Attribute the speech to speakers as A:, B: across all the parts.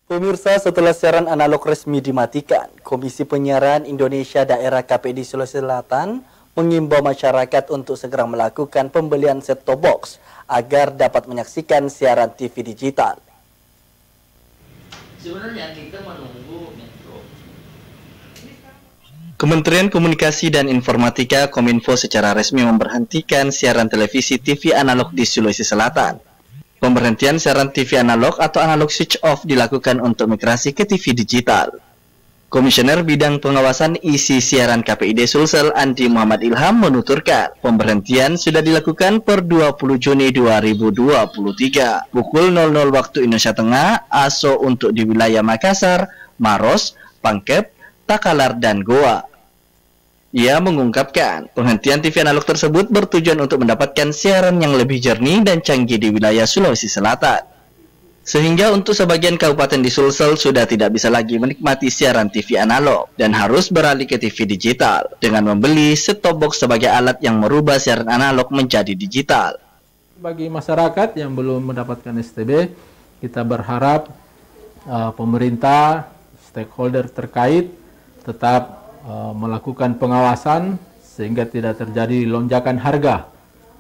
A: Pemirsa, setelah siaran analog resmi dimatikan, Komisi Penyiaran Indonesia Daerah KPD Sulawesi Selatan mengimbau masyarakat untuk segera melakukan pembelian set-top box agar dapat menyaksikan siaran TV digital.
B: Sebenarnya kita menunggu Metro.
A: Kementerian Komunikasi dan Informatika Kominfo secara resmi memberhentikan siaran televisi TV analog di Sulawesi Selatan. Pemberhentian siaran TV analog atau analog switch off dilakukan untuk migrasi ke TV digital. Komisioner Bidang Pengawasan Isi Siaran KPID Sulsel Andi Muhammad Ilham menuturkan, pemberhentian sudah dilakukan per 20 Juni 2023 pukul 00 waktu Indonesia Tengah ASO untuk di wilayah Makassar, Maros, Pangkep, Takalar, dan Goa. Ia mengungkapkan, penghentian TV analog tersebut bertujuan untuk mendapatkan siaran yang lebih jernih dan canggih di wilayah Sulawesi Selatan. Sehingga untuk sebagian kabupaten di Sulsel sudah tidak bisa lagi menikmati siaran TV analog dan harus beralih ke TV digital dengan membeli set-top box sebagai alat yang merubah siaran analog menjadi digital.
C: Bagi masyarakat yang belum mendapatkan STB, kita berharap pemerintah, stakeholder terkait tetap melakukan pengawasan sehingga tidak terjadi lonjakan harga.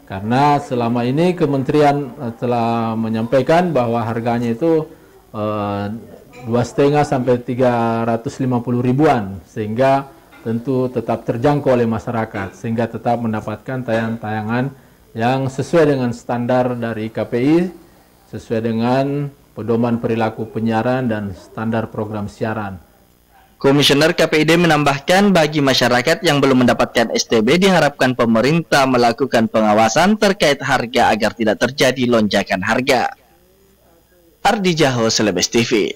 C: Karena selama ini kementerian telah menyampaikan bahwa harganya itu 2,5 sampai 350 ribuan, sehingga tentu tetap terjangkau oleh masyarakat, sehingga tetap mendapatkan tayangan-tayangan yang sesuai dengan standar dari KPI, sesuai dengan pedoman perilaku penyiaran dan standar program siaran.
A: Komisioner KPID menambahkan bagi masyarakat yang belum mendapatkan STB diharapkan pemerintah melakukan pengawasan terkait harga agar tidak terjadi lonjakan harga. Ardi Jaho, Celebes TV.